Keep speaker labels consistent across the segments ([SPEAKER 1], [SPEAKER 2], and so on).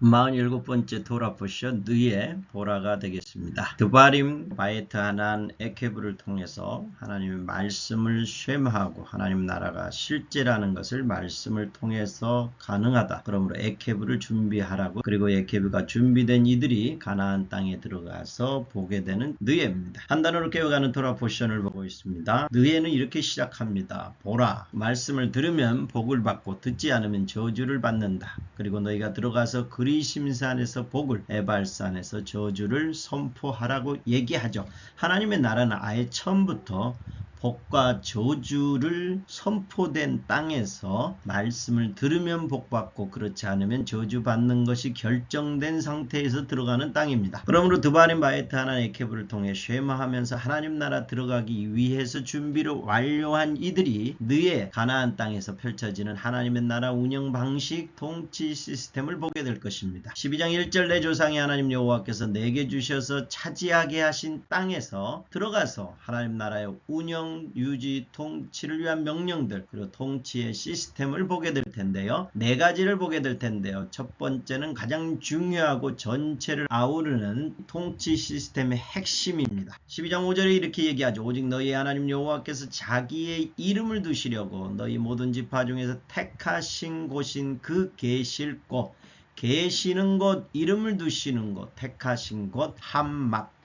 [SPEAKER 1] 47번째 토라 포션 느의 보라가 되겠습니다. 드바림 바에트 하난 에케브를 통해서 하나님의 말씀을 쉐마하고 하나님 나라가 실제라는 것을 말씀을 통해서 가능하다. 그러므로 에케브를 준비하라고, 그리고 에케브가 준비된 이들이 가나안 땅에 들어가서 보게 되는 느에입니다. 한 단어로 깨어가는 토라 포션을 보고 있습니다. 느에는 이렇게 시작합니다. 보라, 말씀을 들으면 복을 받고 듣지 않으면 저주를 받는다. 그리고 너희가 들어가서 그리심산에서 복을, 에발산에서 저주를 선포하라고 얘기하죠. 하나님의 나라는 아예 처음부터 복과 저주를 선포된 땅에서 말씀을 들으면 복받고 그렇지 않으면 저주받는 것이 결정된 상태에서 들어가는 땅입니다. 그러므로 드바림 바에트 하나님 에케브를 통해 쉐마하면서 하나님 나라 들어가기 위해서 준비를 완료한 이들이 느의 가나안 땅에서 펼쳐지는 하나님의 나라 운영 방식, 통치 시스템을 보게 될 것입니다. 12장 1절 내 조상이 하나님 여호와께서 내게 주셔서 차지하게 하신 땅에서 들어가서 하나님 나라의 운영, 유지, 통치를 위한 명령들, 그리고 통치의 시스템을 보게 될 텐데요. 네 가지를 보게 될 텐데요. 첫 번째는 가장 중요하고 전체를 아우르는 통치 시스템의 핵심입니다. 12장 5절에 이렇게 얘기하죠. 오직 너희 하나님 여호와께서 자기의 이름을 두시려고 너희 모든 지파 중에서 택하신 곳인 그 계실 곳, 계시는 곳, 이름을 두시는 곳, 택하신 곳 함막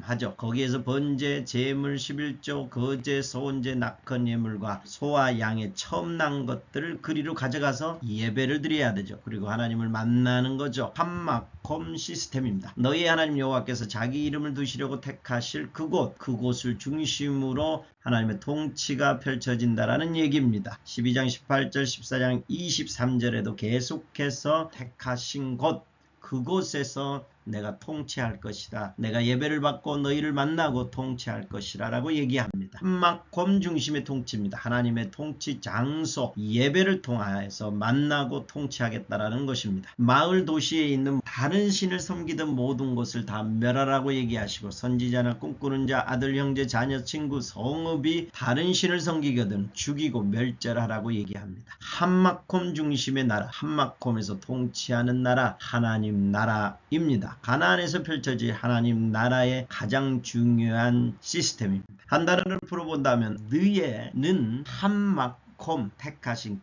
[SPEAKER 1] 하죠. 거기에서 번제, 제물, 11조, 거제, 소원제, 낙헌 예물과 소와 양의 처음 난 것들을 그리로 가져가서 예배를 드려야 되죠. 그리고 하나님을 만나는 거죠. 함마콤 시스템입니다. 너희 하나님 여호와께서 자기 이름을 두시려고 택하실 그곳을 중심으로 하나님의 통치가 펼쳐진다라는 얘기입니다. 12장 18절, 14장 23절에도 계속해서 택하신 곳, 그곳에서 내가 통치할 것이다. 내가 예배를 받고 너희를 만나고 통치할 것이라 라고 얘기합니다. 함마콤 중심의 통치입니다. 하나님의 통치 장소, 예배를 통하여서 만나고 통치하겠다라는 것입니다. 마을 도시에 있는 다른 신을 섬기던 모든 것을 다 멸하라고 얘기하시고, 선지자나 꿈꾸는 자, 아들, 형제, 자녀, 친구, 성읍이 다른 신을 섬기거든 죽이고 멸절하라고 얘기합니다. 함마콤 중심의 나라, 함마콤에서 통치하는 나라, 하나님 나라입니다. 가나안에서 펼쳐질 하나님 나라의 가장 중요한 시스템입니다. 한 단어를 풀어본다면 느에는 함마콤, 택하신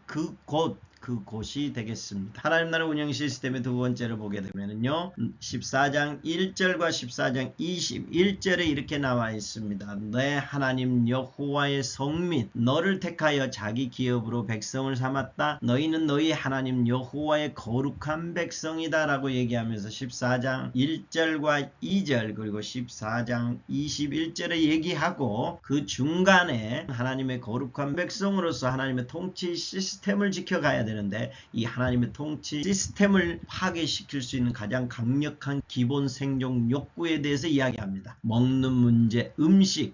[SPEAKER 1] 그곳이 되겠습니다. 하나님 나라 운영 시스템의 두 번째를 보게 되면요, 14장 1절과 14장 21절에 이렇게 나와 있습니다. 내 하나님 여호와의 성민, 너를 택하여 자기 기업으로 백성을 삼았다. 너희는 너희 하나님 여호와의 거룩한 백성이다 라고 얘기하면서 14장 1절과 2절 그리고 14장 21절에 얘기하고, 그 중간에 하나님의 거룩한 백성으로서 하나님의 통치 시스템을 지켜가야 되는데, 이 하나님의 통치 시스템을 파괴시킬 수 있는 가장 강력한 기본 생존 욕구에 대해서 이야기합니다. 먹는 문제, 음식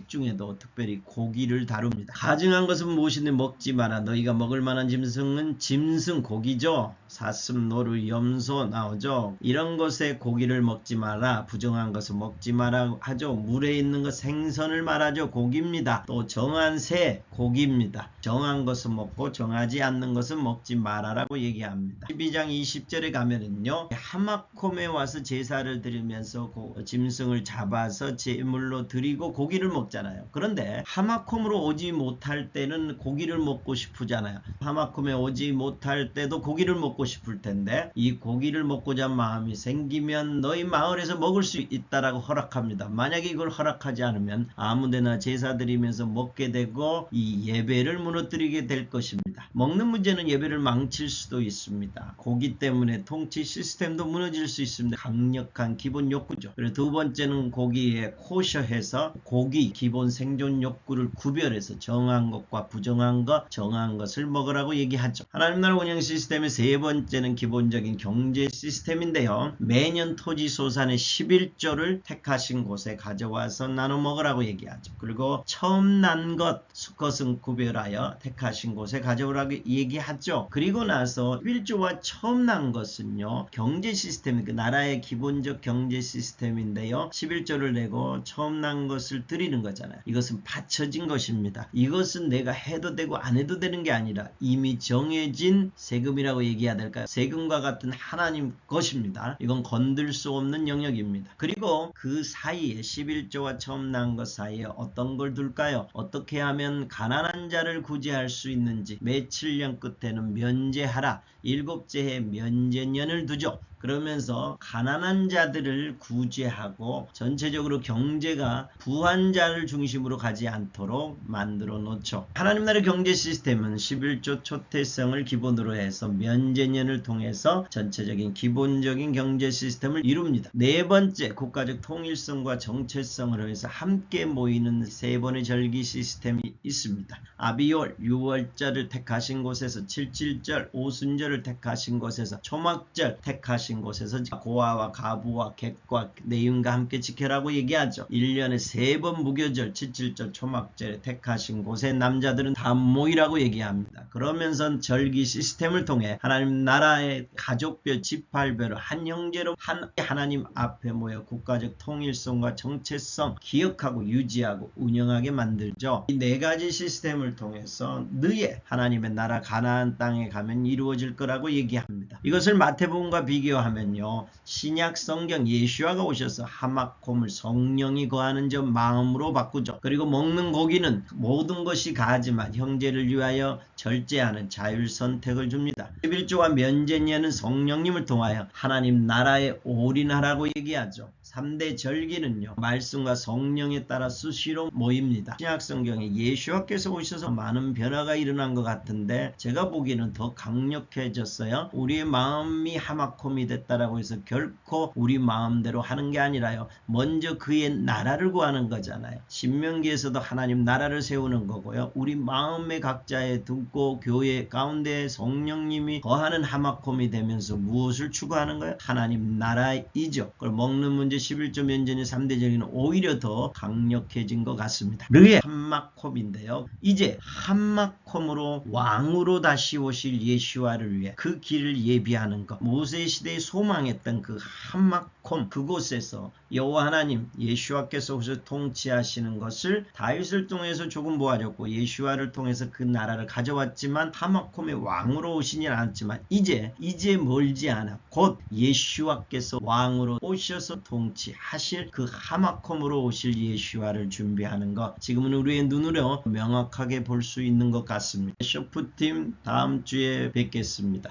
[SPEAKER 1] 중에도 특별히 고기를 다룹니다. 가증한 것은 무엇이든 먹지 마라. 너희가 먹을 만한 짐승은 짐승, 고기죠. 사슴, 노루, 염소 나오죠. 이런 것에 고기를 먹지 마라. 부정한 것은 먹지 마라 하죠. 물에 있는 것, 생선을 말하죠. 고기입니다. 또 정한 새, 고기입니다. 정한 것은 먹고 정하지 않는 것은 먹지 마라라고 얘기합니다. 12장 20절에 가면은요, 하마콤에 와서 제사를 드리면서 짐승을 잡아서 제물로 드리고 고기를 먹잖아요. 그런데 하마콤으로 오지 못할 때는 고기를 먹고 싶으잖아요. 하마콤에 오지 못할 때도 고기를 먹고 싶을 텐데, 이 고기를 먹고자 마음이 생기면 너희 마을에서 먹을 수 있다라고 허락합니다. 만약에 이걸 허락하지 않으면 아무데나 제사 드리면서 먹게 되고 이 예배를 무너뜨리게 될 것입니다. 먹는 문제는 예배를 망칠 수도 있습니다. 고기 때문에 통치 시스템도 무너질 수 있습니다. 강력한 기본 욕구죠. 그리고 두 번째는 고기에 코셔해서 고기 기본 생존 욕구를 구별해서 정한 것과 부정한 것, 정한 것을 먹으라고 얘기하죠. 하나님 나라 운영 시스템의 세 번째는 기본적인 경제 시스템인데요, 매년 토지 소산의 11조를 택하신 곳에 가져와서 나눠 먹으라고 얘기하죠. 그리고 처음 난 것, 수컷은 구별하여 택하신 곳에 가져오라고 얘기하죠. 있죠. 그리고 나서 11조가 처음 난 것은요, 경제 시스템, 그 나라의 기본적 경제 시스템인데요. 11조를 내고 처음 난 것을 드리는 거잖아요. 이것은 받쳐진 것입니다. 이것은 내가 해도 되고 안 해도 되는 게 아니라 이미 정해진 세금이라고 얘기해야 될까요? 세금과 같은 하나님 것입니다. 이건 건들 수 없는 영역입니다. 그리고 그 사이에 11조가 처음 난 것 사이에 어떤 걸 둘까요? 어떻게 하면 가난한 자를 구제할 수 있는지, 매 7년 끝에는 면제하라. 7째 해 면제년을 두죠. 그러면서 가난한 자들을 구제하고 전체적으로 경제가 부한 자를 중심으로 가지 않도록 만들어 놓죠. 하나님 나라의 경제 시스템은 11조 초태성을 기본으로 해서 면제년을 통해서 전체적인 기본적인 경제 시스템을 이룹니다. 네 번째, 국가적 통일성과 정체성을 위해서 함께 모이는 세 번의 절기 시스템이 있습니다. 아비월, 6월절을 택하신 곳에서, 77절, 오순절을 택하신 곳에서, 초막절 택하신 곳에서 고아와 가부와 객과 내윤과 함께 지켜라고 얘기하죠. 1년에 3번 무교절, 77절, 초막절에 택하신 곳에 남자들은 다 모이라고 얘기합니다. 그러면서 절기 시스템을 통해 하나님 나라의 가족별, 지팔별로 한 형제로 한 하나님 앞에 모여 국가적 통일성과 정체성 기억하고 유지하고 운영하게 만들죠. 이 네 가지 시스템을 통해서 너의 하나님의 나라 가나안 땅에 가면 이루어질 거라고 얘기합니다. 이것을 마태복음과 비교하면요, 신약 성경 예수와가 오셔서 하마콤을 성령이 거하는 저 마음으로 바꾸죠. 그리고 먹는 고기는 모든 것이 가하지만 형제를 위하여 절제하는 자율 선택을 줍니다. 11조와 면제년은 성령님을 통하여 하나님 나라에 올인하라고 얘기하죠. 3대 절기는요, 말씀과 성령에 따라 수시로 모입니다. 신약 성경에 예수와께서 오셔서 많은 변화가 일어난 것 같은데 제가 보기에는 더 강력해졌어요. 우리의 마음이 하마콤이 됐다라고 해서 결코 우리 마음대로 하는 게 아니라요, 먼저 그의 나라를 구하는 거잖아요. 신명기에서도 하나님 나라를 세우는 거고요, 우리 마음의 각자에 두고 교회 가운데 성령님이 거하는 하마콤이 되면서 무엇을 추구하는 거예요? 하나님 나라이죠. 그걸 먹는 문제 11조 면제년 3대 절기는 오히려 더 강력해진 것 같습니다. 르의 한마콤인데요, 이제 한마콤으로 왕으로 다시 오실 예수와를 위해 그 길을 예비하는 것, 모세 시대에 소망했던 그 한마콤, 그곳에서 여호와 하나님 예수와께서 오셔서 통치하시는 것을 다윗을 통해서 조금 보아졌고 예수와를 통해서 그 나라를 가져왔지만 하마콤의 왕으로 오시진 않았지만 이제 멀지 않아 곧 예수와께서 왕으로 오셔서 통치하실 그 하마콤으로 오실 예수와를 준비하는 것, 지금은 우리의 눈으로 명확하게 볼 수 있는 것 같습니다. 쇼프팀 다음 주에 뵙겠습니다.